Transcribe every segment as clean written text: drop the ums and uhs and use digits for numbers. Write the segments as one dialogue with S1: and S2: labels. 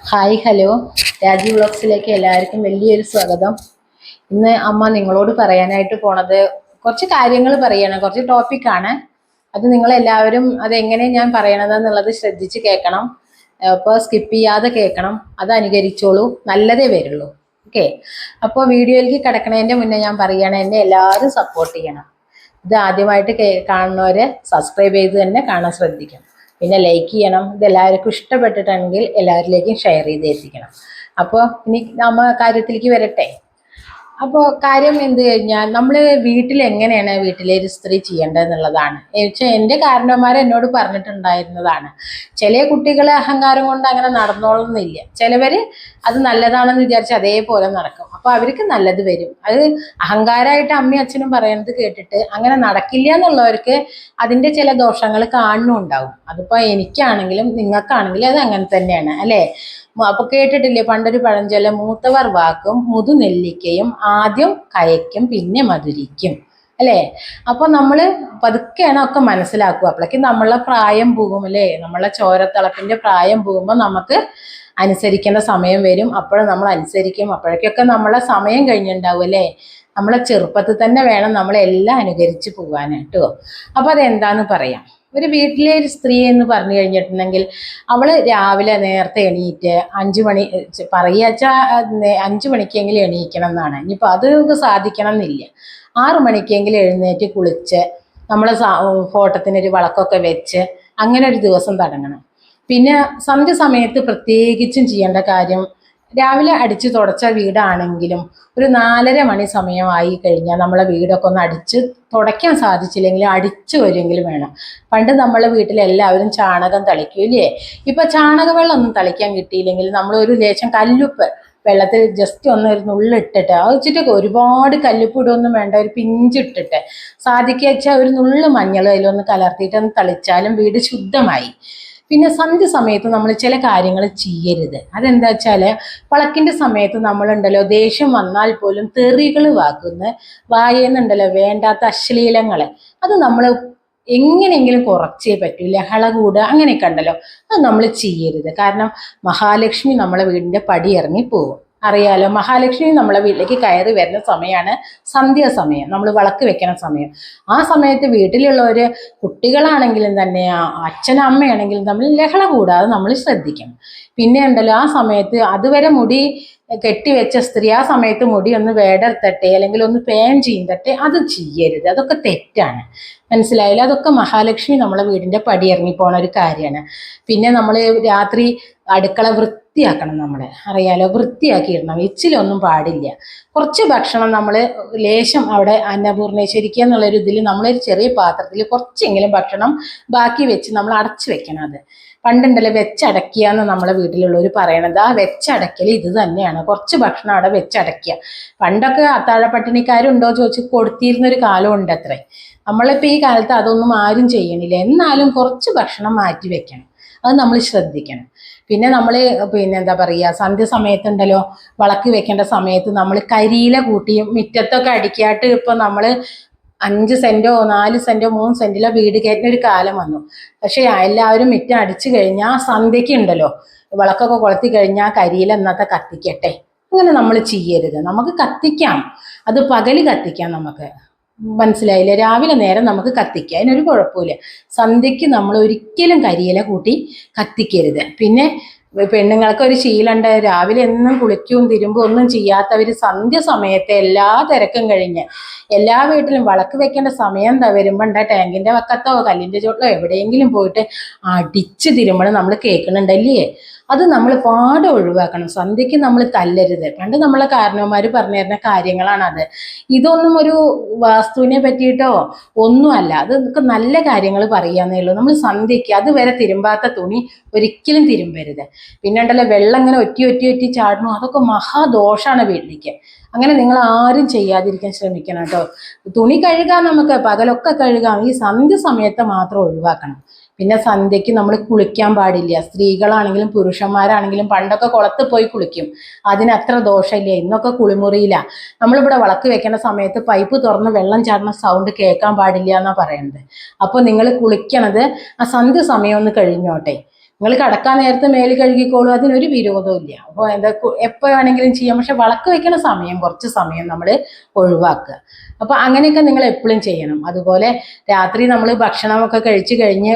S1: Hi hello, Rajeev വ്ളോഗ്സിലേക്ക് എല്ലാവർക്കും വലിയൊരു സ്വാഗതം. ഇന്ന് അമ്മ നിങ്ങളോട് പറയാനായിട്ട് പോണത് കുറച്ച് കാര്യങ്ങൾ പറയണം, കുറച്ച് ടോപ്പിക്കാണ്. അത് നിങ്ങളെല്ലാവരും അതെങ്ങനെ ഞാൻ പറയണതെന്നുള്ളത് ശ്രദ്ധിച്ച് കേൾക്കണം. അപ്പോൾ സ്കിപ്പ് ചെയ്യാതെ കേൾക്കണം, അത് അനുകരിച്ചോളൂ, നല്ലതേ വരുള്ളൂ. ഓക്കെ. അപ്പോൾ വീഡിയോയിലേക്ക് കിടക്കണതിൻ്റെ മുന്നേ ഞാൻ പറയുകയാണ്, എന്നെ എല്ലാവരും സപ്പോർട്ട് ചെയ്യണം. ഇത് ആദ്യമായിട്ട് കാണുന്നവരെ സബ്സ്ക്രൈബ് ചെയ്ത് തന്നെ കാണാൻ ശ്രദ്ധിക്കണം. പിന്നെ ലൈക്ക് ചെയ്യണം. ഇത് എല്ലാവർക്കും ഇഷ്ടപ്പെട്ടിട്ടുണ്ടെങ്കിൽ എല്ലാവരിലേക്കും ഷെയർ ചെയ്ത് എത്തിക്കണം. അപ്പോൾ ഇനി നമ്മ കാര്യത്തിലേക്ക് വരട്ടെ. അപ്പോൾ കാര്യം എന്ത് കഴിഞ്ഞാൽ നമ്മൾ വീട്ടിൽ എങ്ങനെയാണ് വീട്ടിലെ ഒരു സ്ത്രീ ചെയ്യേണ്ടതെന്നുള്ളതാണ്. എൻ്റെ കാരണവന്മാർ എന്നോട് പറഞ്ഞിട്ടുണ്ടായിരുന്നതാണ്. ചില കുട്ടികളെ അഹങ്കാരം കൊണ്ട് അങ്ങനെ നടന്നോളുന്നില്ല. ചിലവർ അത് നല്ലതാണെന്ന് വിചാരിച്ച് അതേപോലെ നടക്കും. അപ്പോൾ അവർക്ക് നല്ലത് വരും. അത് അഹങ്കാരമായിട്ട് അമ്മയും അച്ഛനും പറയുന്നത് കേട്ടിട്ട് അങ്ങനെ നടക്കില്ല എന്നുള്ളവർക്ക് അതിൻ്റെ ചില ദോഷങ്ങൾ കാണുന്നുണ്ടാവും. അതിപ്പോൾ എനിക്കാണെങ്കിലും നിങ്ങൾക്കാണെങ്കിലും അത് അങ്ങനെ തന്നെയാണ് അല്ലേ? അപ്പൊ കേട്ടിട്ടില്ലേ പണ്ടൊരു പഴഞ്ചൊല്ല്, മൂത്തവർ വാക്കും മുതുനെല്ലിക്കയും ആദ്യം കയക്കും പിന്നെ മധുരിക്കും അല്ലേ? അപ്പൊ നമ്മള് പതുക്കെയാണ് ഒക്കെ മനസ്സിലാക്കുക. അപ്പോഴേക്കും നമ്മളെ പ്രായം പോകും അല്ലേ? നമ്മളെ ചോരത്തിളപ്പിന്റെ പ്രായം പോകുമ്പോൾ നമുക്ക് അനുസരിക്കേണ്ട സമയം വരും. അപ്പോഴും നമ്മൾ അനുസരിക്കും. അപ്പോഴേക്കൊക്കെ നമ്മളെ സമയം കഴിഞ്ഞിട്ടുണ്ടാവും അല്ലേ? നമ്മളെ ചെറുപ്പത്തിൽ തന്നെ വേണം നമ്മളെല്ലാം അനുകരിച്ച് പോകാനായിട്ടോ. അപ്പൊ അതെന്താന്ന് പറയാം. ഒരു വീട്ടിലെ ഒരു സ്ത്രീ എന്ന് പറഞ്ഞു കഴിഞ്ഞിട്ടുണ്ടെങ്കിൽ അവള് രാവിലെ നേരത്തെ എണീറ്റ് 5 മണി പറയാച്ചാൽ 5 മണിക്കെങ്കിലും എണീക്കണം എന്നാണ്. ഇനിയിപ്പോൾ അത് സാധിക്കണം എന്നില്ല. 6 മണിക്കെങ്കിലും എഴുന്നേറ്റ് കുളിച്ച് നമ്മളെ ഫോട്ടത്തിനൊരു വിളക്കൊക്കെ വെച്ച് അങ്ങനെ ഒരു ദിവസം തുടങ്ങണം. പിന്നെ സന്ധ്യ സമയത്ത് പ്രത്യേകിച്ചും ചെയ്യേണ്ട കാര്യം, രാവിലെ അടിച്ച് തുടച്ച വീടാണെങ്കിലും ഒരു 4:30 സമയമായി കഴിഞ്ഞാൽ നമ്മളെ വീടൊക്കെ ഒന്ന് അടിച്ച് തുടയ്ക്കാൻ സാധിച്ചില്ലെങ്കിലും അടിച്ചു വരുമെങ്കിലും വേണം. പണ്ട് നമ്മളെ വീട്ടിലെല്ലാവരും ചാണകം തളിക്കൂലേ? ഇപ്പൊ ചാണകവെള്ളം ഒന്നും തളിക്കാൻ കിട്ടിയില്ലെങ്കിൽ നമ്മൾ ഒരു ലേശം കല്ലുപ്പ് വെള്ളത്തിൽ ജസ്റ്റ് ഒന്ന് ഒരു നുള്ളിട്ടിട്ട്, അത് വെച്ചിട്ട് ഒരുപാട് കല്ലുപ്പ് ഇടുമൊന്നും വേണ്ട, ഒരു പിഞ്ചിട്ടിട്ട് സാധിക്കുക വെച്ചാൽ ഒരു നുള്ളു മഞ്ഞൾ അതിലൊന്ന് കലർത്തിയിട്ട് ഒന്ന് തളിച്ചാലും വീട് ശുദ്ധമായി. പിന്നെ സന്ധ്യ സമയത്ത് നമ്മൾ ചില കാര്യങ്ങൾ ചെയ്യരുത്. അതെന്താ വെച്ചാൽ വിളക്കിൻ്റെ സമയത്ത് നമ്മളുണ്ടല്ലോ, ദേഷ്യം വന്നാൽ പോലും തെറികൾ വായെന്നുണ്ടല്ലോ വേണ്ടാത്ത അശ്ലീലങ്ങൾ, അത് നമ്മൾ എങ്ങനെയെങ്കിലും കുറച്ചേ പറ്റൂ. ലഹള കൂടുക അങ്ങനെയൊക്കെ ഉണ്ടല്ലോ, അത് നമ്മൾ ചെയ്യരുത്. കാരണം മഹാലക്ഷ്മി നമ്മളെ വീടിൻ്റെ പടി ഇറങ്ങി പോകും. അറിയാലോ, മഹാലക്ഷ്മി നമ്മളെ വീട്ടിലേക്ക് കയറി വരുന്ന സമയമാണ് സന്ധ്യാസമയം, നമ്മൾ വിളക്ക് വെക്കുന്ന സമയം. ആ സമയത്ത് വീട്ടിലുള്ളവർ കുട്ടികളാണെങ്കിലും തന്നെ അച്ഛനും അമ്മയാണെങ്കിലും നമ്മൾ ലഹള കൂടാതെ നമ്മൾ ശ്രദ്ധിക്കണം. പിന്നെ ഉണ്ടല്ലോ, ആ സമയത്ത് അതുവരെ മുടി കെട്ടിവെച്ച സ്ത്രീ ആ സമയത്ത് മുടി ഒന്ന് വേടർത്തട്ടെ അല്ലെങ്കിൽ ഒന്ന് പേൻ ചെയ്തട്ടെ, അത് ചെയ്യരുത്. അതൊക്കെ തെറ്റാണ്. മനസ്സിലായില്ല? അതൊക്കെ മഹാലക്ഷ്മി നമ്മളെ വീടിൻ്റെ പടി ഇറങ്ങിപ്പോണ ഒരു കാര്യമാണ്. പിന്നെ നമ്മൾ രാത്രി അടുക്കള വൃത്തിയാക്കണം. നമ്മളെ അറിയാലോ, വൃത്തിയാക്കിയിടണം. എച്ചിലൊന്നും പാടില്ല. കുറച്ച് ഭക്ഷണം നമ്മൾ ലേശം അവിടെ അന്നപൂർണേശ്വരിക്കുക എന്നുള്ളൊരു ഇതിൽ നമ്മളൊരു ചെറിയ പാത്രത്തിൽ കുറച്ചെങ്കിലും ഭക്ഷണം ബാക്കി വെച്ച് നമ്മൾ അടച്ചു വെക്കണം. അത് പണ്ടുണ്ടല്ലോ വെച്ചടക്കുക എന്ന് നമ്മളെ വീട്ടിലുള്ളവർ പറയണത്. ആ വെച്ചടക്കൽ ഇത് തന്നെയാണ്. കുറച്ച് ഭക്ഷണം അവിടെ വെച്ചടക്കുക. പണ്ടൊക്കെ അത്താഴ പട്ടിണിക്കാരുണ്ടോ ചോദിച്ച് കൊടുത്തിരുന്നൊരു കാലമുണ്ട് അത്രേ. നമ്മളിപ്പോൾ ഈ കാലത്ത് അതൊന്നും ആരും ചെയ്യണില്ല. എന്നാലും കുറച്ച് ഭക്ഷണം മാറ്റി വെക്കണം, അത് നമ്മൾ ശ്രദ്ധിക്കണം. പിന്നെ നമ്മൾ എന്താ പറയുക, സന്ധ്യ സമയത്തുണ്ടല്ലോ വിളക്ക് വെക്കേണ്ട സമയത്ത് നമ്മൾ കരിയില കൂട്ടിയും മുറ്റത്തൊക്കെ അടിക്കാട്ട് ഇപ്പം നമ്മൾ 5 സെൻറ്റോ 4 സെൻറ്റോ 3 സെൻറ്റിലോ വീട് കയറ്റുന്ന ഒരു കാലം വന്നു. പക്ഷേ എല്ലാവരും മുറ്റം അടിച്ചു കഴിഞ്ഞാൽ സന്ധ്യയ്ക്ക് ഉണ്ടല്ലോ വിളക്കൊക്കെ കൊളുത്തി കഴിഞ്ഞാൽ കരിയില എന്നത്തെ കത്തിക്കട്ടെ. അങ്ങനെ നമ്മൾ ചെയ്യരുത്. നമുക്ക് കത്തിക്കാം, അത് പകല് കത്തിക്കാം. നമുക്ക് മനസ്സിലായില്ലേ? രാവിലെ നേരം നമുക്ക് കത്തിക്കാം, അതിനൊരു കുഴപ്പമില്ല. സന്ധ്യയ്ക്ക് നമ്മൾ ഒരിക്കലും കരിയില കൂട്ടി കത്തിക്കരുത്. പിന്നെ പെണ്ണുങ്ങൾക്ക് ഒരു ശീലമുണ്ട്, രാവിലെ എന്നും കുളിക്കും തിരുമ്പും ഒന്നും ചെയ്യാത്തവർ സന്ധ്യ സമയത്ത് എല്ലാ തിരക്കും കഴിഞ്ഞ് എല്ലാ വീട്ടിലും വിളക്ക് വെക്കേണ്ട സമയം വരുമ്പോൾ ടാങ്കിൻ്റെ വക്കത്തോ കല്ലിൻ്റെ ചോട്ടിലോ എവിടെയെങ്കിലും പോയിട്ട് അടിച്ച് തിരുമ്പണം നമ്മൾ കേൾക്കണുണ്ടല്ലേ? അത് നമ്മൾ പാടെ ഒഴിവാക്കണം. സന്ധ്യയ്ക്ക് നമ്മൾ തല്ലരുത്. പണ്ട് നമ്മളെ കാരണവന്മാർ പറഞ്ഞു തരുന്ന കാര്യങ്ങളാണത്. ഇതൊന്നും ഒരു വാസ്തുവിനെ പറ്റിയിട്ടോ ഒന്നുമല്ല. അത് നമുക്ക് നല്ല കാര്യങ്ങൾ പറയാന്നേ ഉള്ളൂ. നമ്മൾ സന്ധ്യയ്ക്ക് അതുവരെ തിരുമ്പാത്ത തുണി ഒരിക്കലും തിരുമ്പരുത്. പിന്നെ ഉണ്ടല്ലോ വെള്ളം ഇങ്ങനെ ഒറ്റി ചാടണം, അതൊക്കെ മഹാദോഷമാണ് വീട്ടിലേക്ക്. അങ്ങനെ നിങ്ങൾ ആരും ചെയ്യാതിരിക്കാൻ ശ്രമിക്കണം കേട്ടോ. തുണി കഴുകാം, നമുക്ക് പകലൊക്കെ കഴുകാം, ഈ സന്ധ്യ സമയത്ത് മാത്രം ഒഴിവാക്കണം. പിന്നെ സന്ധ്യയ്ക്ക് നമ്മൾ കുളിക്കാൻ പാടില്ല. സ്ത്രീകളാണെങ്കിലും പുരുഷന്മാരാണെങ്കിലും പണ്ടൊക്കെ കുളത്ത് പോയി കുളിക്കും, അതിനത്ര ദോഷമില്ല. ഇന്നൊക്കെ കുളിമുറിയില്ല. നമ്മളിവിടെ വിളക്ക് വെക്കേണ്ട സമയത്ത് പൈപ്പ് തുറന്ന് വെള്ളം ചാടുന്ന സൗണ്ട് കേൾക്കാൻ പാടില്ല എന്നാണ് പറയുന്നത്. അപ്പോൾ നിങ്ങൾ കുളിക്കണത് ആ സന്ധ്യ സമയം ഒന്ന് കഴിഞ്ഞോട്ടെ. നിങ്ങൾ കടക്കാൻ നേരത്തെ മേല് കഴുകിക്കോളൂ, അതിനൊരു വിരോധവും ഇല്ല. അപ്പോൾ എന്താ എപ്പോൾ വേണമെങ്കിലും ചെയ്യാം. പക്ഷെ വിളക്ക് വെക്കുന്ന സമയം കുറച്ച് സമയം നമ്മൾ ഒഴിവാക്കുക. അപ്പോൾ അങ്ങനെയൊക്കെ നിങ്ങൾ എപ്പോഴും ചെയ്യണം. അതുപോലെ രാത്രി നമ്മൾ ഭക്ഷണമൊക്കെ കഴിച്ചു കഴിഞ്ഞ്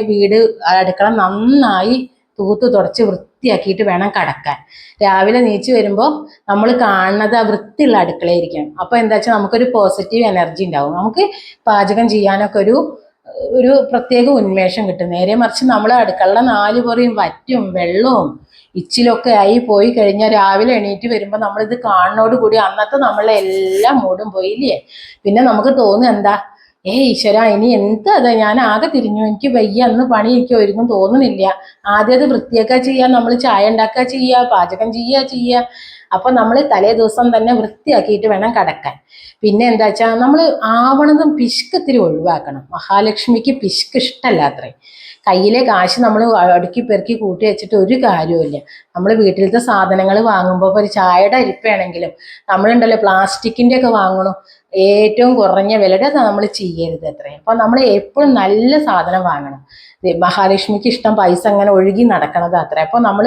S1: അടുക്കള നന്നായി തൂത്ത് തുടച്ച് വൃത്തിയാക്കിയിട്ട് വേണം കടക്കാൻ. രാവിലെ നീച്ച് വരുമ്പോൾ നമ്മൾ കാണുന്നത് ആ വൃത്തിയുള്ള അടുക്കളയായിരിക്കണം. അപ്പോൾ എന്താ വെച്ചാൽ നമുക്കൊരു പോസിറ്റീവ് എനർജി ഉണ്ടാവും. നമുക്ക് പാചകം ചെയ്യാനൊക്കെ ഒരു പ്രത്യേക ഉന്മേഷം കിട്ടും. നേരെ മറിച്ച് നമ്മൾ അടുക്കള 4 പുറയും വറ്റും വെള്ളവും ഇച്ചിലൊക്കെ ആയി പോയി കഴിഞ്ഞാൽ രാവിലെ എണീറ്റ് വരുമ്പോൾ നമ്മളിത് കാണുന്നതോടുകൂടി അന്നത്തെ നമ്മളെ എല്ലാ മൂടും പോയില്ലേ. പിന്നെ നമുക്ക് തോന്നുക എന്താ, ഈശ്വര ഇനി എന്താ അതാ, ഞാൻ ആകെ തിരിഞ്ഞു, എനിക്ക് വയ്യ, അന്ന് പണി എനിക്ക് ഒരുങ്ങും തോന്നുന്നില്ല. ആദ്യം അത് വൃത്തിയാക്കുക ചെയ്യുക, നമ്മൾ ചായ ഉണ്ടാക്കുക ചെയ്യുക, പാചകം ചെയ്യുക. അപ്പൊ നമ്മൾ തലേ ദിവസം തന്നെ വൃത്തിയാക്കിയിട്ട് വേണം കടക്കാൻ. പിന്നെ എന്താ വെച്ചാൽ നമ്മൾ ആവണതും പിശുക്ക് ഇത്തിരി ഒഴിവാക്കണം. മഹാലക്ഷ്മിക്ക് പിശുക്ക് ഇഷ്ടമല്ല അത്രേ. കയ്യിലെ കാശ് നമ്മൾ അടുക്കി പെറുക്കി കൂട്ടി വെച്ചിട്ട് ഒരു കാര്യമില്ല. നമ്മൾ വീട്ടിലത്തെ സാധനങ്ങൾ വാങ്ങുമ്പോൾ ഒരു ചായയുടെ അരിപ്പാണെങ്കിലും നമ്മളുണ്ടല്ലോ പ്ലാസ്റ്റിക്കിൻ്റെ ഒക്കെ വാങ്ങണം, ഏറ്റവും കുറഞ്ഞ വിലയുടെ നമ്മൾ ചെയ്യരുത് അത്രേ. അപ്പൊ നമ്മൾ എപ്പോഴും നല്ല സാധനം വാങ്ങണം. മഹാലക്ഷ്മിക്ക് ഇഷ്ടം പൈസ അങ്ങനെ ഒഴുകി നടക്കണത് അത്രേ. അപ്പോൾ നമ്മൾ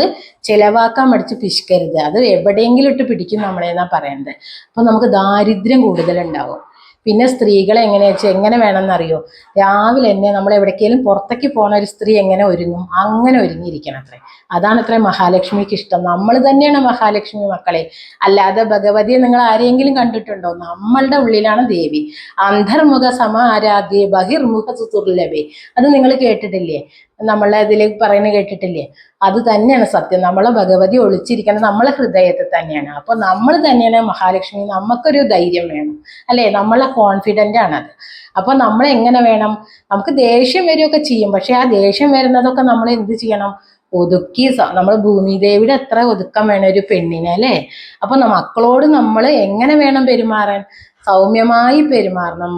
S1: ചിലവാക്കാൻ മടിച്ച് പിശുക്കരുത്. അത് എവിടെയെങ്കിലും ഇട്ട് പിടിക്കും നമ്മളെന്നാ പറയണത്. അപ്പൊ നമുക്ക് ദാരിദ്ര്യം കൂടുതലുണ്ടാവും. പിന്നെ സ്ത്രീകളെ എങ്ങനെ വേണമെന്നറിയോ, രാവിലെ തന്നെ നമ്മൾ എവിടേക്കെങ്കിലും പുറത്തേക്ക് പോണ ഒരു സ്ത്രീ എങ്ങനെ ഒരുങ്ങും അങ്ങനെ ഒരുങ്ങിയിരിക്കണം അത്രേ. അതാണ് അത്രേ മഹാലക്ഷ്മിക്ക് ഇഷ്ടം. നമ്മൾ തന്നെയാണ് മഹാലക്ഷ്മി മക്കളെ. അല്ലാതെ ഭഗവതിയെ നിങ്ങൾ ആരെങ്കിലും കണ്ടിട്ടുണ്ടോ? നമ്മളുടെ ഉള്ളിലാണ് ദേവി. അന്തർമുഖ ആരാധ്യേ ബഹിർമുഖ ദുർലഭേ, അത് നിങ്ങൾ കേട്ടിട്ടില്ലേ? നമ്മളെ അതിൽ പറയുന്നത് കേട്ടിട്ടില്ലേ? അത് തന്നെയാണ് സത്യം. നമ്മളെ ഭഗവതി ഒളിച്ചിരിക്കുന്നത് നമ്മളെ ഹൃദയത്തിൽ തന്നെയാണ്. അപ്പൊ നമ്മൾ തന്നെയാണ് മഹാലക്ഷ്മി. നമുക്കൊരു ധൈര്യം വേണം അല്ലേ, നമ്മളെ കോൺഫിഡൻ്റ് ആണത്. അപ്പൊ നമ്മൾ എങ്ങനെ വേണം, നമുക്ക് ദേഷ്യം വരികയൊക്കെ ചെയ്യും. പക്ഷെ ആ ദേഷ്യം വരുന്നതൊക്കെ നമ്മൾ എന്ത് ചെയ്യണം, ഒതുക്കി. നമ്മൾ ഭൂമിദേവിയുടെ എത്ര ഒതുക്കം വേണം ഒരു പെണ്ണിന് അല്ലേ. അപ്പൊ മക്കളോട് നമ്മൾ എങ്ങനെ വേണം പെരുമാറാൻ, സൗമ്യമായി പെരുമാറണം.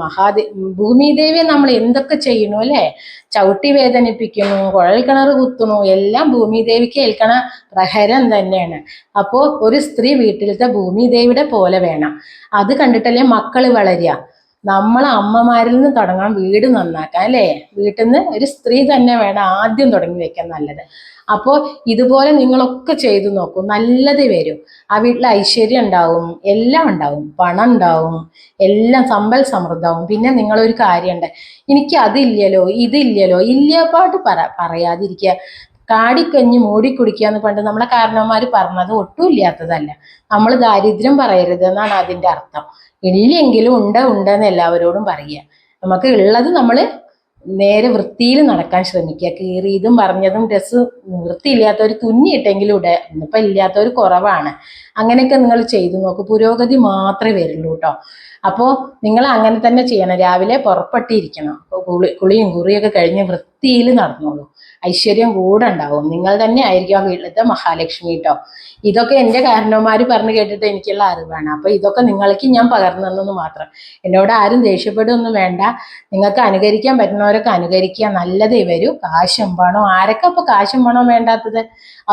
S1: ഭൂമിദേവിയെ നമ്മൾ എന്തൊക്കെ ചെയ്യണു അല്ലേ, ചവിട്ടി വേദനിപ്പിക്കുന്നു, കുഴൽ കിണർ കുത്തുന്നു, എല്ലാം ഭൂമിദേവിക്ക് ഏൽക്കണ പ്രഹരം തന്നെയാണ്. അപ്പോ ഒരു സ്ത്രീ വീട്ടിലത്തെ ഭൂമിദേവിയുടെ പോലെ വേണം. അത് കണ്ടിട്ടല്ലേ മക്കള് വളരുക. നമ്മളെ അമ്മമാരിൽ നിന്ന് തുടങ്ങണം വീട് നന്നാക്കാൻ അല്ലേ. വീട്ടിൽ നിന്ന് ഒരു സ്ത്രീ തന്നെ വേണം ആദ്യം തുടങ്ങി വെക്കാൻ നല്ലത്. അപ്പോൾ ഇതുപോലെ നിങ്ങളൊക്കെ ചെയ്തു നോക്കൂ, നല്ലത് വരും. ആ വീട്ടിൽ ഐശ്വര്യം ഉണ്ടാവും, എല്ലാം ഉണ്ടാവും, പണം ഉണ്ടാവും, എല്ലാം സമ്പൽ സമൃദ്ധവും. പിന്നെ നിങ്ങളൊരു കാര്യമുണ്ട്, എനിക്ക് അതില്ലല്ലോ ഇതില്ലല്ലോ, ഇല്ലപ്പാട്ട് പറയാതിരിക്കുക. കാടിക്കഞ്ഞ് മൂടിക്കുടിക്കുക എന്ന് പണ്ട് നമ്മളെ കാരണവന്മാർ പറഞ്ഞത് ഒട്ടും ഇല്ലാത്തതല്ല. നമ്മൾ ദാരിദ്ര്യം പറയരുത് എന്നാണ് അതിൻ്റെ അർത്ഥം. ഇല്ലെങ്കിലും ഉണ്ടെന്ന് എല്ലാവരോടും പറയുക. നമുക്ക് ഉള്ളത് നമ്മൾ നേരെ വൃത്തിയിൽ നടക്കാൻ ശ്രമിക്കുക. കീറിയതും പറഞ്ഞതും ഡ്രസ്സ് വൃത്തിയില്ലാത്തവർ തുന്നിയിട്ടെങ്കിലും ഇപ്പം ഇല്ലാത്തവർ കുറവാണ്. അങ്ങനെയൊക്കെ നിങ്ങൾ ചെയ്തു നോക്കൂ, പുരോഗതി മാത്രമേ വരുള്ളൂ കേട്ടോ. അപ്പോൾ നിങ്ങൾ അങ്ങനെ തന്നെ ചെയ്യണം. രാവിലെ പുറപ്പെട്ടിരിക്കണം, കുളിയും കുറിയൊക്കെ കഴിഞ്ഞ് വൃത്തിയിൽ നടന്നോളൂ. ഐശ്വര്യം കൂടെ ഉണ്ടാവും. നിങ്ങൾ തന്നെ ആയിരിക്കും ആ വീട്ടിലത്തെ മഹാലക്ഷ്മി കേട്ടോ. ഇതൊക്കെ എൻ്റെ കാരണവന്മാർ പറഞ്ഞു കേട്ടിട്ട് എനിക്കുള്ള അറിവാണ്. അപ്പൊ ഇതൊക്കെ നിങ്ങൾക്ക് ഞാൻ പകർന്നു തന്നെന്ന് മാത്രം. എന്നോട് ആരും ദേഷ്യപ്പെടുകയൊന്നും വേണ്ട. നിങ്ങൾക്ക് അനുകരിക്കാൻ പറ്റുന്നവരൊക്കെ അനുകരിക്കുക, നല്ലതേ വരൂ. കാശും പണവും ആരൊക്കെ അപ്പൊ കാശും പണവും വേണ്ടാത്തത്,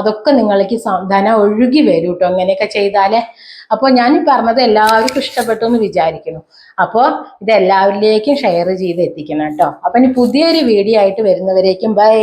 S1: അതൊക്കെ നിങ്ങൾക്ക് ധനം ഒഴുകി വരൂ കേട്ടോ അങ്ങനെയൊക്കെ ചെയ്താലേ. അപ്പോൾ ഞാൻ പറഞ്ഞത് എല്ലാവർക്കും ഇഷ്ടപ്പെട്ടു എന്ന് വിചാരിക്കുന്നു. അപ്പോൾ ഇത് എല്ലാവരിലേക്കും ഷെയർ ചെയ്ത് എത്തിക്കണം കേട്ടോ. അപ്പൊ ഇനി പുതിയൊരു വീഡിയോ ആയിട്ട് വരുന്നവരേക്കും ബൈ.